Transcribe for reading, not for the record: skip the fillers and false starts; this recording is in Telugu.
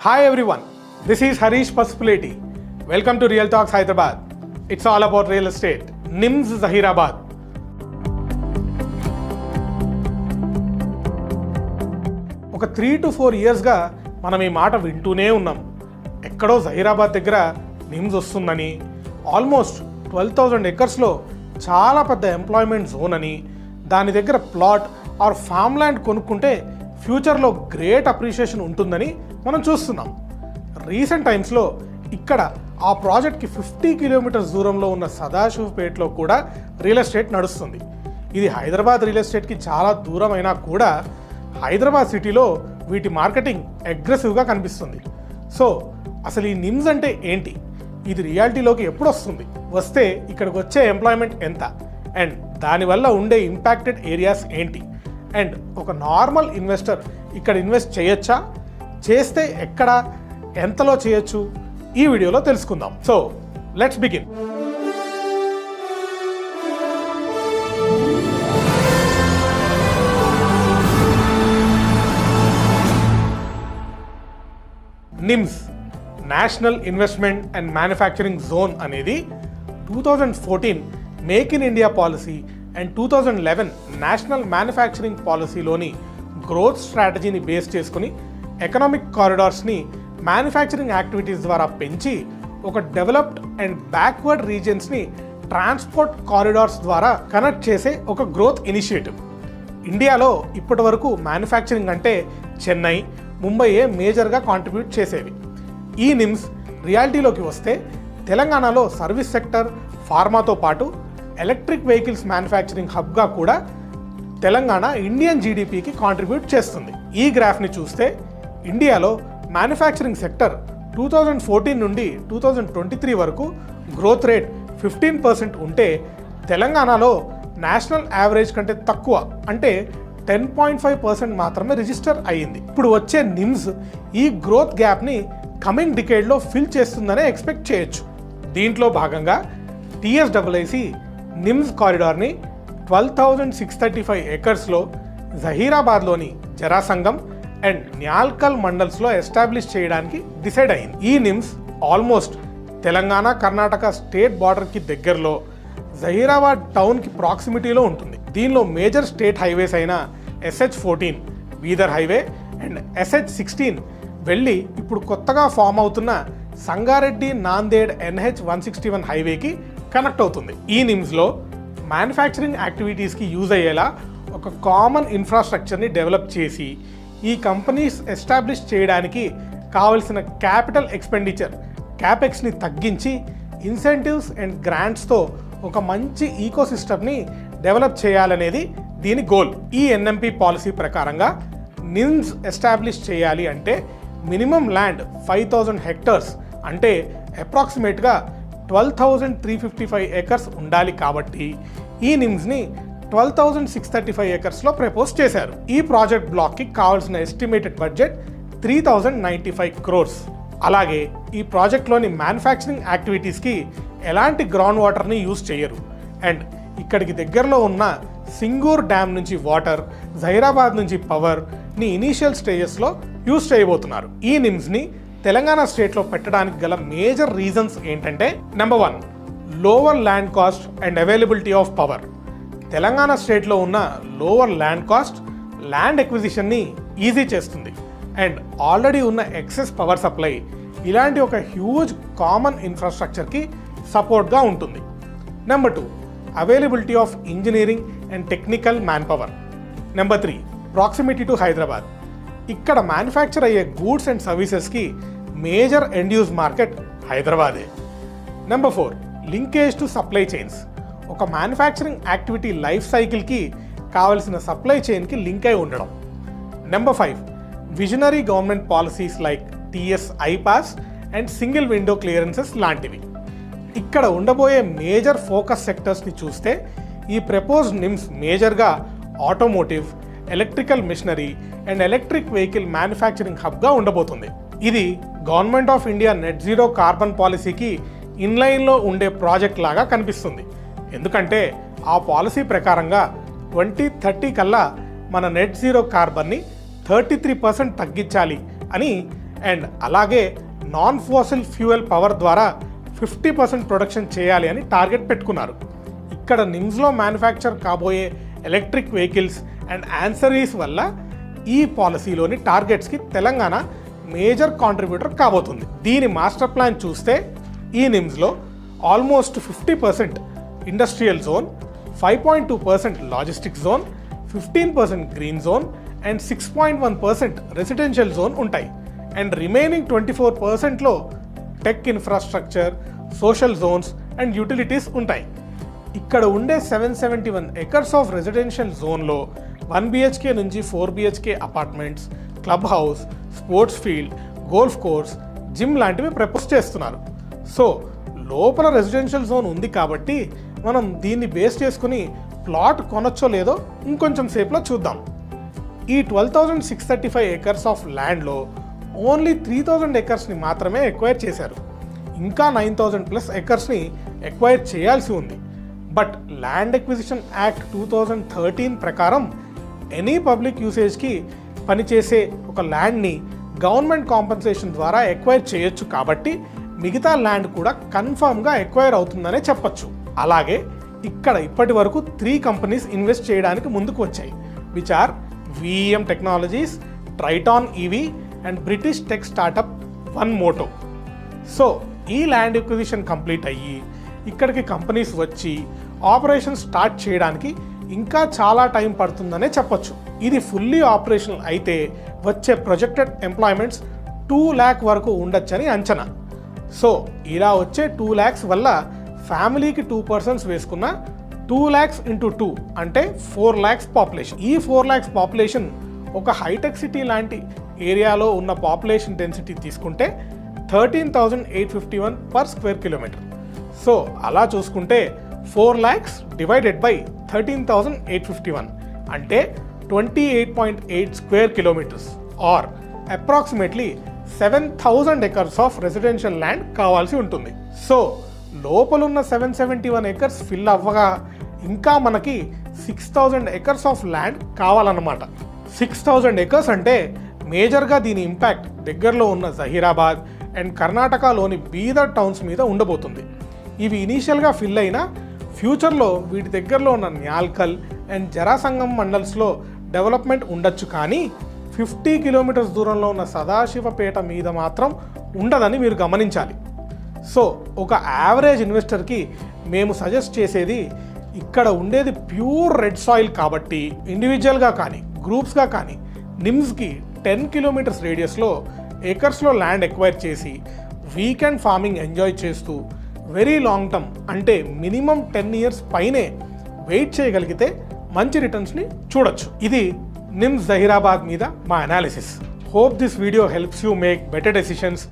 Hi everyone, this is Harish Pasupuleti. Welcome to Real Talks Hyderabad. It's all about real estate. NIMZ Zaheerabad. ఒక 3 to 4 ఇయర్స్గా మనం ఈ మాట వింటూనే ఉన్నాం. ఎక్కడో జహీరాబాద్ దగ్గర నిమ్స్ వస్తుందని, ఆల్మోస్ట్ 12,000 ఎకర్స్లో చాలా పెద్ద ఎంప్లాయ్మెంట్ జోన్ అని, దాని దగ్గర ప్లాట్ ఆర్ ఫామ్ ల్యాండ్ కొనుక్కుంటే ఫ్యూచర్లో గ్రేట్ అప్రిషియేషన్ ఉంటుందని మనం చూస్తున్నాం. రీసెంట్ టైమ్స్లో ఇక్కడ ఆ ప్రాజెక్ట్కి 50 కిలోమీటర్స్ దూరంలో ఉన్న సదాశివపేటలో కూడా రియల్ ఎస్టేట్ నడుస్తుంది. ఇది హైదరాబాద్ రియల్ ఎస్టేట్కి చాలా దూరం అయినా కూడా హైదరాబాద్ సిటీలో వీటి మార్కెటింగ్ అగ్రెసివ్గా కనిపిస్తుంది. సో అసలు ఈ నిమ్స్ అంటే ఏంటి, ఇది రియాలిటీలోకి ఎప్పుడు వస్తుంది, వస్తే ఇక్కడికి వచ్చే ఎంప్లాయ్మెంట్ ఎంత, అండ్ దానివల్ల ఉండే ఇంపాక్టెడ్ ఏరియాస్ ఏంటి, అండ్ ఒక నార్మల్ ఇన్వెస్టర్ ఇక్కడ ఇన్వెస్ట్ చేయొచ్చా, చేస్తే ఎక్కడ, ఎంతలో చేయొచ్చు, ఈ వీడియోలో తెలుసుకుందాం. So let's begin. NIMZ national investment and manufacturing zone అనేది 2014 make in India policy and 2011 national manufacturing పాలసీలోని గ్రోత్ స్ట్రాటజీని బేస్ చేసుకుని ఎకనామిక్ కారిడార్స్ని మ్యానుఫ్యాక్చరింగ్ యాక్టివిటీస్ ద్వారా పెంచి ఒక డెవలప్డ్ అండ్ బ్యాక్వర్డ్ రీజియన్స్ని ట్రాన్స్పోర్ట్ కారిడార్స్ ద్వారా కనెక్ట్ చేసే ఒక గ్రోత్ ఇనిషియేటివ్. ఇండియాలో ఇప్పటి వరకు మ్యానుఫ్యాక్చరింగ్ అంటే చెన్నై, ముంబైయే మేజర్గా కాంట్రిబ్యూట్ చేసేవి. ఈ నిమ్స్ రియాలిటీలోకి వస్తే తెలంగాణలో సర్వీస్ సెక్టర్, ఫార్మాతో పాటు ఎలక్ట్రిక్ వెహికల్స్ మ్యానుఫ్యాక్చరింగ్ హబ్గా కూడా తెలంగాణ ఇండియన్ జీడిపికి కాంట్రిబ్యూట్ చేస్తుంది. ఈ గ్రాఫ్ని చూస్తే ఇండియాలో మ్యానుఫ్యాక్చరింగ్ సెక్టర్ 2014 నుండి 2023 వరకు గ్రోత్ రేట్ 15% ఉంటే తెలంగాణలో నేషనల్ యావరేజ్ కంటే తక్కువ అంటే 10.5% మాత్రమే రిజిస్టర్ అయ్యింది. ఇప్పుడు వచ్చే నిమ్స్ ఈ గ్రోత్ గ్యాప్ని కమింగ్ డికేడ్లో ఫిల్ చేస్తుందనే ఎక్స్పెక్ట్ చేయొచ్చు. దీంట్లో భాగంగా టీఎస్డబ్ల్యూఐసి నిమ్స్ కారిడార్ని 12,635 ఎకర్స్లో జహీరాబాద్లోని జరాసంగం అండ్ న్యాల్కల్ మండల్స్లో ఎస్టాబ్లిష్ చేయడానికి డిసైడ్ అయింది. ఈ నిమ్స్ ఆల్మోస్ట్ తెలంగాణ, కర్ణాటక స్టేట్ బార్డర్కి దగ్గరలో జహీరాబాద్ టౌన్కి ప్రాక్సిమిటీలో ఉంటుంది. దీనిలో మేజర్ స్టేట్ హైవేస్ అయిన SH14 Bidar highway and SH16 వెళ్ళి ఇప్పుడు కొత్తగా ఫామ్ అవుతున్న సంగారెడ్డి నాందేడ్ NH161 హైవేకి కనెక్ట్ అవుతుంది. ఈ నిమ్స్లో మ్యానుఫ్యాక్చరింగ్ యాక్టివిటీస్కి యూజ్ అయ్యేలా ఒక కామన్ ఇన్ఫ్రాస్ట్రక్చర్ని డెవలప్ చేసి ఈ కంపెనీస్ ఎస్టాబ్లిష్ చేయడానికి కావలసిన క్యాపిటల్ ఎక్స్పెండిచర్ క్యాపెక్స్ని తగ్గించి ఇన్సెంటివ్స్ అండ్ గ్రాంట్స్తో ఒక మంచి ఈకోసిస్టమ్ని డెవలప్ చేయాలనేది దీని గోల్. ఈ ఎన్ఎంపి పాలసీ ప్రకారంగా నిమ్స్ ఎస్టాబ్లిష్ చేయాలి అంటే మినిమం ల్యాండ్ 5,000 హెక్టర్స్ అంటే అప్రాక్సిమేట్గా 12,355 ఎకర్స్ ఉండాలి. కాబట్టి ఈ నిమ్స్ని 12,635 ఎకర్స్లో ప్రపోజ్ చేశారు. ఈ ప్రాజెక్ట్ బ్లాక్కి కావాల్సిన ఎస్టిమేటెడ్ బడ్జెట్ 3,095 crores. అలాగే ఈ ప్రాజెక్ట్లోని మ్యానుఫ్యాక్చరింగ్ యాక్టివిటీస్కి ఎలాంటి గ్రౌండ్ వాటర్ని యూజ్ చేయరు అండ్ ఇక్కడికి దగ్గరలో ఉన్న సింగూర్ డ్యామ్ నుంచి వాటర్, జహీరాబాద్ నుంచి పవర్ని ఇనీషియల్ స్టేజెస్లో యూజ్ చేయబోతున్నారు. ఈ నిమ్స్ని తెలంగాణ స్టేట్లో పెట్టడానికి గల మేజర్ రీజన్స్ ఏంటంటే, number 1 lower land cost and availability of power. Telangana స్టేట్లో ఉన్న లోవర్ ల్యాండ్ కాస్ట్ ల్యాండ్ ఎక్విజిషన్ని ఈజీ చేస్తుంది అండ్ ఆల్రెడీ ఉన్న ఎక్సెస్ పవర్ సప్లై ఇలాంటి ఒక హ్యూజ్ కామన్ ఇన్ఫ్రాస్ట్రక్చర్కి సపోర్ట్గా ఉంటుంది. Number 2 availability of engineering and technical manpower. Number 3 proximity to Hyderabad. ఇక్కడ మ్యానుఫ్యాక్చర్ అయ్యే గూడ్స్ అండ్ సర్వీసెస్కి మేజర్ ఎండ్ యూజ్ మార్కెట్ హైదరాబాదే. Number 4 linkage to supply chains. ఒక మ్యానుఫ్యాక్చరింగ్ యాక్టివిటీ లైఫ్ సైకిల్కి కావలసిన సప్లై చైన్కి లింక్ అయి ఉండడం. Number 5 visionary government policies like TS iPASS and single window clearances లాంటివి. ఇక్కడ ఉండబోయే మేజర్ ఫోకస్ సెక్టర్స్ని చూస్తే ఈ ప్రపోజ్డ్ నిమ్స్ మేజర్గా automotive, electrical machinery and electric vehicle manufacturing హబ్గా ఉండబోతుంది. ఇది government of India net zero carbon పాలసీకి ఇన్లైన్లో ఉండే ప్రాజెక్ట్ లాగా కనిపిస్తుంది. ఎందుకంటే ఆ పాలసీ ప్రకారంగా 2030 కల్లా మన నెట్ జీరో కార్బన్ని 33% తగ్గించాలి అని అండ్ అలాగే నాన్ ఫాసిల్ ఫ్యూయల్ పవర్ ద్వారా 50% ప్రొడక్షన్ చేయాలి అని టార్గెట్ పెట్టుకున్నారు. ఇక్కడ నిమ్స్లో మ్యానుఫ్యాక్చర్ కాబోయే ఎలక్ట్రిక్ వెహికల్స్ అండ్ యాన్సరీస్ వల్ల ఈ పాలసీలోని టార్గెట్స్కి తెలంగాణ మేజర్ కాంట్రిబ్యూటర్ కాబోతుంది. దీని మాస్టర్ ప్లాన్ చూస్తే ఈ నిమ్స్లో almost 50% industrial zone, 5.2% logistic zone, 15% green zone and 6.1% residential zone ఉంటాయి. అండ్ రిమైనింగ్ 24%లో tech infrastructure, social zones and utilities ఉంటాయి. ఇక్కడ ఉండే 771 ఎకర్స్ ఆఫ్ రెసిడెన్షియల్ జోన్లో 1 BHK నుంచి 4 BHK apartments, club house, sports field, golf course, gym లాంటివి ప్రపోజ్ చేస్తున్నారు. సో లోపల రెసిడెన్షియల్ జోన్ ఉంది కాబట్టి మనం దీన్ని బేస్ చేసుకుని ప్లాట్ కొనొచ్చో లేదో ఇంకొంచెం సేపులో చూద్దాం. ఈ 12,635 ఎకర్స్ ఆఫ్ ల్యాండ్లో ఓన్లీ 3,000 ఎకర్స్ని మాత్రమే ఎక్వైర్ చేశారు. ఇంకా 9,000+ ఎకర్స్ని ఎక్వైర్ చేయాల్సి ఉంది. బట్ ల్యాండ్ ఎక్విజిషన్ యాక్ట్ 2013 ప్రకారం ఎనీ పబ్లిక్ యూసేజ్కి పనిచేసే ఒక ల్యాండ్ని గవర్నమెంట్ కాంపన్సేషన్ ద్వారా ఎక్వైర్ చేయొచ్చు. కాబట్టి మిగతా ల్యాండ్ కూడా కన్ఫర్మ్గా ఎక్వైర్ అవుతుందనే చెప్పొచ్చు. అలాగే ఇక్కడ ఇప్పటి వరకు 3 కంపెనీస్ ఇన్వెస్ట్ చేయడానికి ముందుకు వచ్చాయి, which are VEM technologies, Triton EV and British tech startup One Moto. So ఈ ల్యాండ్ ఎక్విజిషన్ కంప్లీట్ అయ్యి ఇక్కడికి కంపెనీస్ వచ్చి ఆపరేషన్ స్టార్ట్ చేయడానికి ఇంకా చాలా టైం పడుతుందనే చెప్పొచ్చు. ఇది ఫుల్లీ ఆపరేషనల్ అయితే వచ్చే ప్రొజెక్టెడ్ ఎంప్లాయ్మెంట్స్ 2 lakh వరకు ఉండొచ్చని అంచనా. సో ఇలా వచ్చే 2 lakhs వల్ల ఫ్యామిలీకి 2 persons వేసుకున్న 2 lakhs into 2 అంటే 4 lakhs పాపులేషన్. ఈ 4 lakhs పాపులేషన్ ఒక హైటెక్ సిటీ లాంటి ఏరియాలో ఉన్న పాపులేషన్ డెన్సిటీ తీసుకుంటే 13,851 per square kilometer. సో అలా చూసుకుంటే 4 lakhs డివైడెడ్ బై 13,851 అంటే 28.8 square kilometers or approximately 7,000 acres of residential land కావాల్సి ఉంటుంది. సో లోపలున్న 771 ఎకర్స్ ఫిల్ అవ్వగా ఇంకా మనకి 6,000 ఎకర్స్ ఆఫ్ ల్యాండ్ కావాలన్నమాట. 6,000 ఎకర్స్ అంటే మేజర్గా దీని ఇంపాక్ట్ దగ్గరలో ఉన్న జహీరాబాద్ అండ్ కర్ణాటకలోని బీదర్ టౌన్స్ మీద ఉండబోతుంది. ఇవి ఇనీషియల్గా ఫిల్ అయినా ఫ్యూచర్లో వీటి దగ్గరలో ఉన్న న్యాల్కల్ అండ్ జరాసంగం మండల్స్లో డెవలప్మెంట్ ఉండొచ్చు. కానీ 50 kilometers దూరంలో ఉన్న సదాశివపేట మీద మాత్రం ఉండదని మీరు గమనించాలి. సో ఒక యావరేజ్ ఇన్వెస్టర్కి మేము సజెస్ట్ చేసేది, ఇక్కడ ఉండేది ప్యూర్ రెడ్ సాయిల్ కాబట్టి ఇండివిజువల్గా కానీ గ్రూప్స్గా కానీ నిమ్స్కి 10 kilometers రేడియస్లో ఏకర్స్లో ల్యాండ్ ఎక్వైర్ చేసి వీకెండ్ ఫార్మింగ్ ఎంజాయ్ చేస్తూ వెరీ లాంగ్ టర్మ్ అంటే మినిమం 10 years పైనే వెయిట్ చేయగలిగితే మంచి రిటర్న్స్ని చూడొచ్చు. ఇది నిమ్స్ జహీరాబాద్ మీద మా analysis. Hope this video helps you make better decisions.